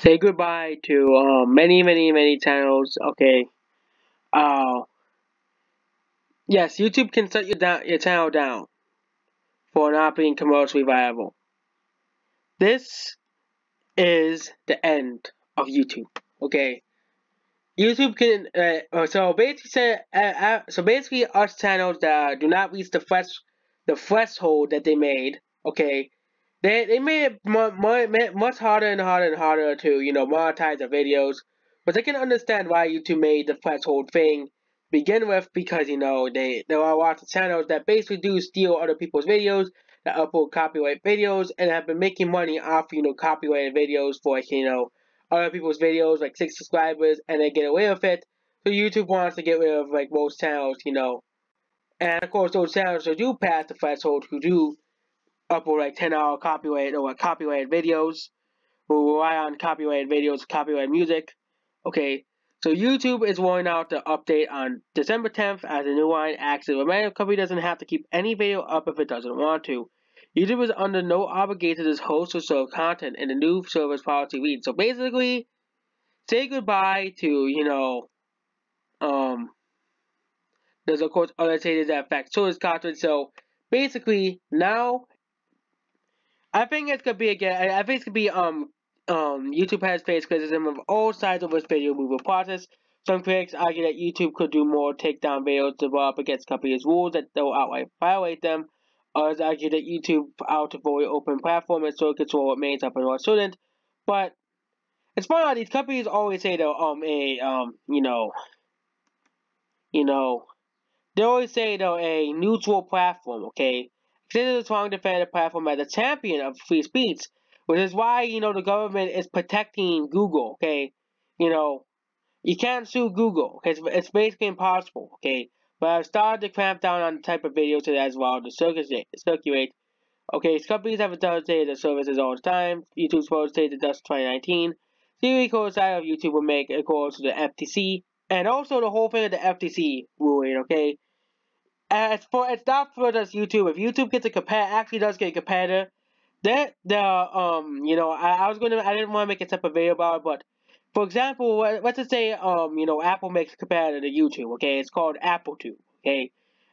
say goodbye to many channels. Okay. Uh, yes, YouTube can shut your channel down for not being commercially viable. This is the end of YouTube. Okay. YouTube can so basically us channels that do not reach the threshold that they made. Okay. They made it much harder and harder and harder to, monetize their videos. But I can understand why YouTube made the threshold thing to begin with because, there are lots of channels that basically do steal other people's videos, that upload copyright videos, and have been making money off, copyrighted videos for, other people's videos, like 6 subscribers, and they get away with it. So YouTube wants to get rid of, like, most channels. And of course, those channels who do pass the threshold, who do upload like 10-hour copyrighted videos, who rely on copyrighted videos, copyrighted music. Okay, so YouTube is rolling out the update on December 10th as a new line acts. The remainder company doesn't have to keep any video up if it doesn't want to. YouTube is under no obligation to host or serve content, and the new service policy reads. So basically, say goodbye to, there's of course other changes that affect source content. So basically, now I think it's gonna be again. I think it's gonna be YouTube has faced criticism of all sides of its video removal process. Some critics argue that YouTube could do more takedown videos to develop against companies' rules that they'll outright violate them. Others argue that YouTube out to avoid open platform and so control remains up and what shouldn't. But it's funny how these companies always say they always say they're a neutral platform, okay? Consider the strong defender platform as a champion of free speech, which is why, the government is protecting Google, okay? You can't sue Google, okay? It's basically impossible, okay? But I've started to clamp down on the type of videos as well to circulate. Okay, companies have done say the services all the time. YouTube's supposed to say that that's 2019. Theory coincide of YouTube will make it goes to the FTC. And also the whole thing of the FTC ruling, okay? It's not for just YouTube. If YouTube gets actually does get a competitor, that I didn't want to make a separate video about it, but for example, let's just say Apple makes a competitor to YouTube. Okay, it's called AppleTube. Okay,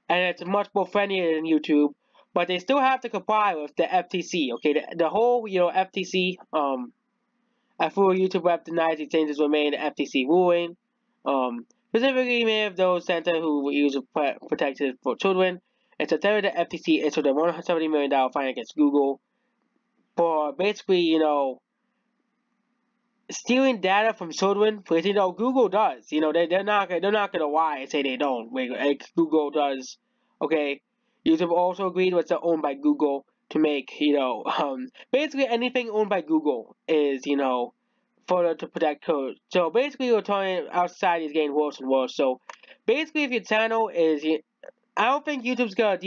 and it's much more friendlier than YouTube, but they still have to comply with the FTC. Okay, the whole FTC I feel YouTube Web denies these changes remain the FTC ruling. Specifically, many of those center who use protection for children. In September, the FTC issued a $170 million fine against Google for basically, stealing data from children. Because Google does. They're not gonna lie and say they don't. Like Google does. Okay, YouTube also agreed with the owned by Google to make basically anything owned by Google is further to protect code. So basically, we're talking our society is getting worse and worse. So basically, if your channel is, I don't think YouTube's gonna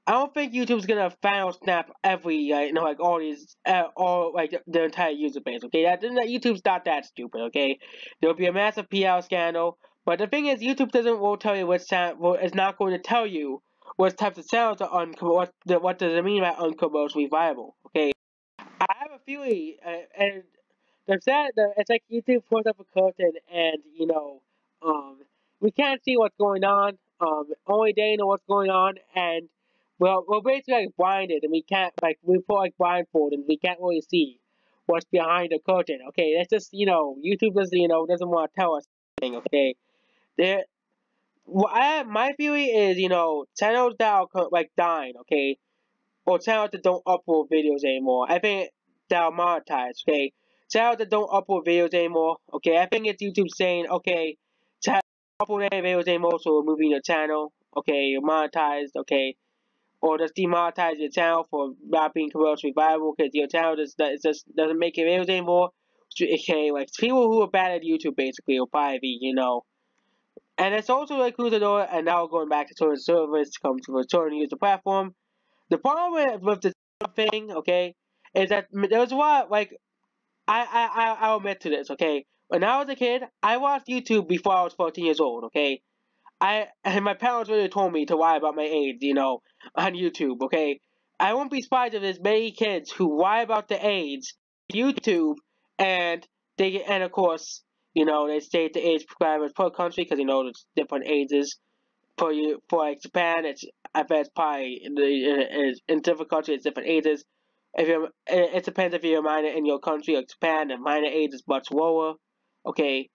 I don't think YouTube's gonna final snap every like all these all like the entire user base. Okay, that YouTube's not that stupid. Okay, there'll be a massive PR scandal. But the thing is, YouTube will tell you which channel. It's not going to tell you what types of channels are what does it mean by uncommercially viable. Okay, I have a theory, and they've said that it's like YouTube pulls up a curtain, and we can't see what's going on. Only they know what's going on, and we're basically like blinded, and we can't we put like blindfold, and we can't really see what's behind the curtain. Okay, that's just YouTube doesn't want to tell us anything. Okay, there. My theory is channels that are like dying. Okay, or channels that don't upload videos anymore. I think that are monetized. Okay, channels that don't upload videos anymore. Okay, I think it's YouTube saying, okay, channels don't upload any videos anymore, so we're moving your channel. Okay, you're monetized. Okay, or just demonetize your channel for not being commercially viable because your channel just doesn't make your videos anymore. Okay, like people who are bad at YouTube basically will probably be, And it's also like close the door, and now going back to certain service to come to return and use the platform. The problem with the thing, okay, is that there's a lot, like, I'll admit to this, okay? When I was a kid, I watched YouTube before I was 14 years old, okay? And my parents really told me to lie about my age, on YouTube, okay? I won't be surprised if there's many kids who lie about the age on YouTube and and of course, they state the age requirements per country because there's different ages for like Japan. I bet it's probably in different countries it's different ages. If you're, it depends if you're a minor in your country. Like Japan, the minor age is much lower. Okay,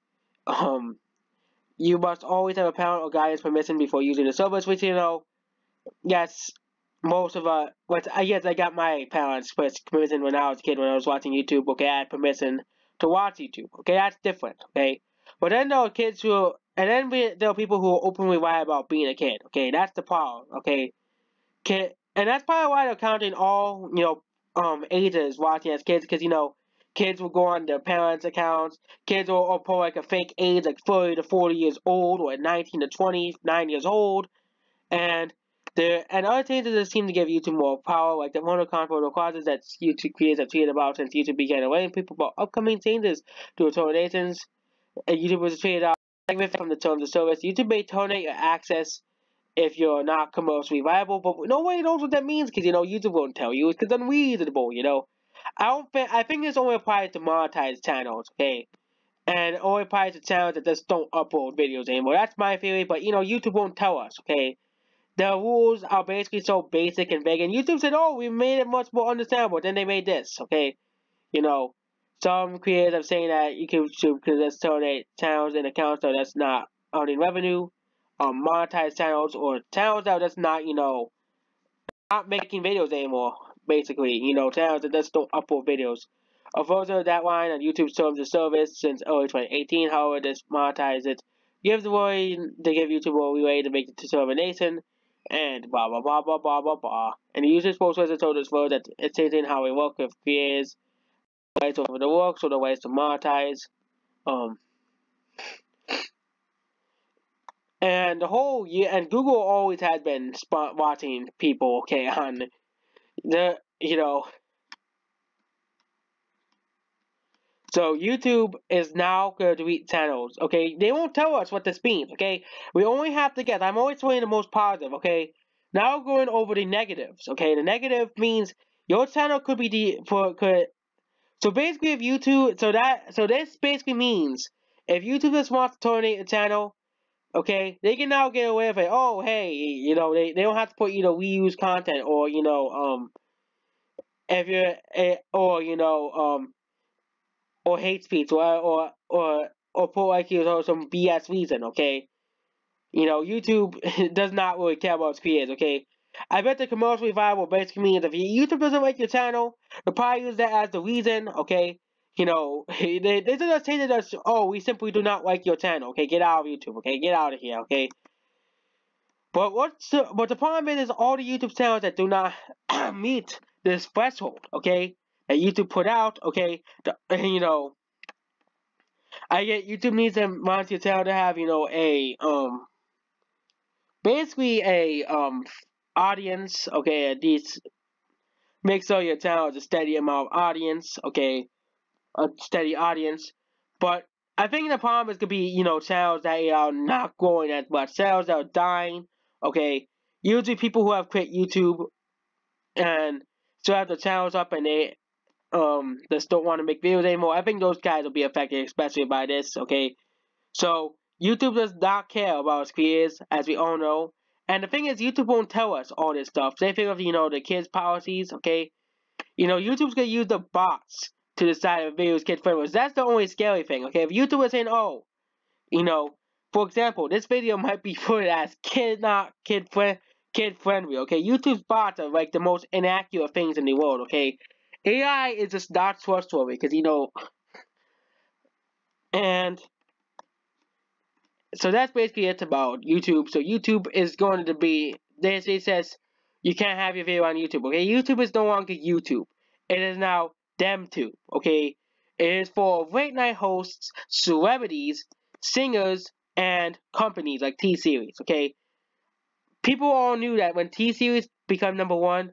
you must always have a parent or guardian's permission before using the service, which yes, most of yes, I got my parents' permission when I was a kid when I was watching YouTube. Okay, I had permission to watch YouTube. Okay, that's different. Okay, but then there are kids there are people who openly lie about being a kid. Okay, that's the problem. Okay, and that's probably why they're counting all ages watching as kids, because kids will go on their parents' accounts. Kids will put like a fake age, like 30 to 40 years old, or 19 to 29 years old, and other changes that seem to give YouTube more power, like the one of the controversial causes that YouTube creators have tweeted about since YouTube began alerting people about upcoming changes to its donations. And YouTube was tweeted out from the terms of service. YouTube may terminate your access if you're not commercially viable, but nobody knows what that means because YouTube won't tell you. It's unreasonable. I think this only applies to monetized channels, okay? And it only applies to channels that just don't upload videos anymore. That's my theory, but YouTube won't tell us, okay? The rules are basically so basic and vague, and YouTube said, "Oh, we made it much more understandable." Then they made this, okay? Some creators are saying that YouTube could just donate channels and accounts that's not earning revenue, monetized channels or channels that are just not making videos anymore. Basically, channels that just don't upload videos. A version of that line on YouTube's terms of service since early 2018, however, this monetizes it. Gives the way to give YouTube a way to make it to serve a nation. And blah blah blah blah blah blah blah. And the user spokesperson told us that it's changing how we work with creators, ways over the work, so the ways to monetize. And the whole year, and Google always has been watching people, okay, on the So YouTube is now going to delete channels, okay? They won't tell us what this means, okay? We only have to guess. I'm always saying the most positive, okay? Now going over the negatives, okay? The negative means your channel could be so basically if YouTube, so this basically means if YouTube just wants to terminate a channel, okay, they can now get away with it. Oh, hey, they don't have to put reuse content or if you're or hate speech or put like some BS reason, okay? YouTube does not really care about its creators, okay? I bet the commercially viable basically means if YouTube doesn't like your channel, they'll probably use that as the reason, okay? They just say that, oh, we simply do not like your channel, okay? Get out of YouTube, okay? Get out of here, okay? But the problem is all the YouTube channels that do not meet this threshold, okay? That YouTube put out, okay? I get YouTube needs to want your channel to have, basically a audience, okay, at least make sure your channel has a steady amount of audience, okay, a steady audience. But I think the problem is gonna be, channels that are not growing as much, channels that are dying, okay. Usually people who have quit YouTube and still have their channels up and they just don't want to make videos anymore. I think those guys will be affected especially by this, okay. So YouTube does not care about its creators, as we all know. And the thing is, YouTube won't tell us all this stuff. Same thing with, the kids' policies, okay? YouTube's gonna use the bots to decide if a video is kid friendly. That's the only scary thing, okay? If YouTube is saying, oh, for example, this video might be put as not kid friendly, okay? YouTube's bots are like the most inaccurate things in the world, okay? AI is just not trustworthy because, and so that's basically it about YouTube. So YouTube is going to be, it says you can't have your video on YouTube, okay? YouTube is no longer YouTube. It is now DemTube, okay? It is for late night hosts, celebrities, singers, and companies like T-Series, okay? People all knew that when T-Series became #1,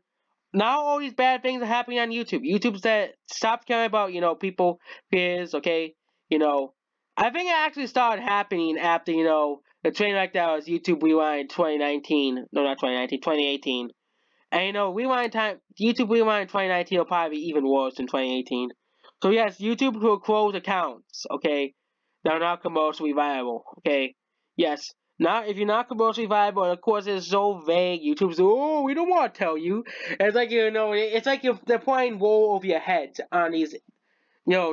now all these bad things are happening on YouTube. YouTube said, stop caring about, people, peers, okay? I think it actually started happening after, the train wreck that was YouTube Rewind 2019. No, not 2019, 2018. And, Rewind time, YouTube Rewind 2019 will probably be even worse than 2018. So yes, YouTube will close accounts, okay, that are not commercially viable, okay? Yes. Not if you're not commercially viable, and of course it's so vague. YouTube's we don't want to tell you. It's like it's like they're playing wool over your head on these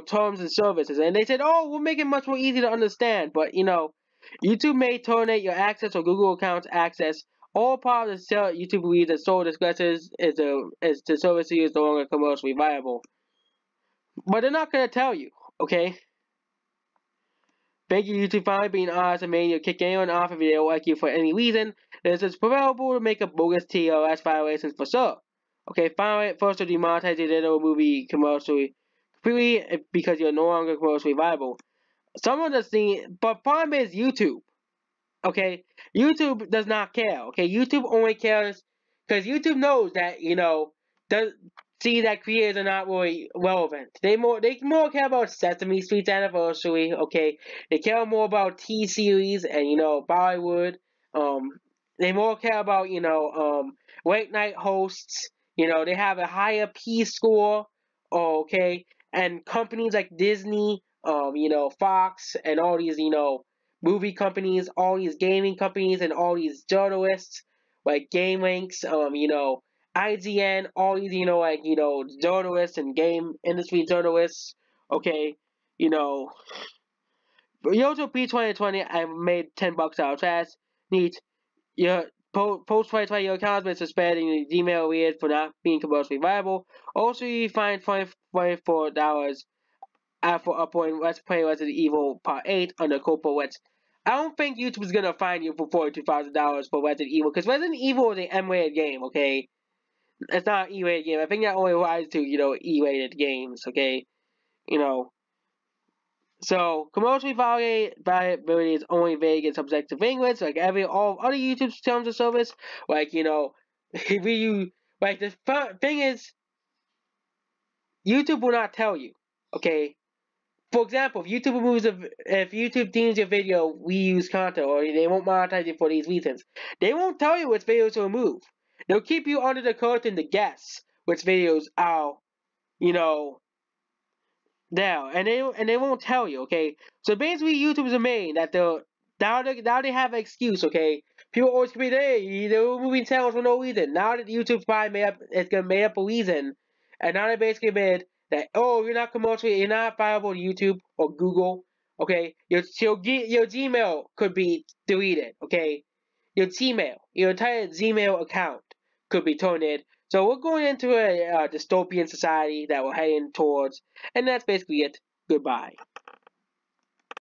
terms and services, and they said, we'll make it much more easy to understand. But YouTube may terminate your access or Google accounts access. All part of the sale YouTube believes that sole discusses is the service is no longer commercially viable. But they're not gonna tell you, okay? Thank you, YouTube, finally being honest and making you kick anyone off if they don't like you for any reason. It is preferable to make a bogus TOS violations for sure. Okay, finally, first to demonetize your little movie commercially completely because you're no longer commercially viable. Some of the thing, but problem is YouTube. Okay, YouTube does not care. Okay, YouTube only cares because YouTube knows that does see that creators are not really relevant. They more care about Sesame Street's anniversary. Okay, they care more about T series and Bollywood. They more care about late night hosts. They have a higher P score. Okay, and companies like Disney, Fox, and all these movie companies, all these gaming companies, and all these journalists like Game Links, IGN, all these journalists and game industry journalists. Okay, YouTube P2020, I made $10 out of trash. Neat. Your post 2020 your account has been suspended and your Gmail weird for not being commercially viable. Also, you find $24 for uploading Let's Play Resident Evil Part 8 under Copa Wets. I don't think YouTube is gonna fine you for $42,000 for Resident Evil, because Resident Evil is an M-rated game, okay? It's not an E-rated game. I think that only applies to, E-rated games, okay? So, commercially viability is only vague and subject to language, like all other YouTube terms of service. Like, if the thing is, YouTube will not tell you, okay? For example, if YouTube deems your video reuse content, or they won't monetize it for these reasons, they won't tell you which videos to remove. They'll keep you under the curtain to guess which videos are, there, and they won't tell you. Okay, so basically, YouTube's amazing that now they have an excuse. Okay, people always complain, hey, they're removing channels for no reason. Now that YouTube's probably made up a reason, and now they basically made that you're not viable to YouTube or Google. Okay, your Gmail could be deleted. Okay, your entire Gmail account could be terminated. So we're going into a dystopian society that we're heading towards, and that's basically it. Goodbye.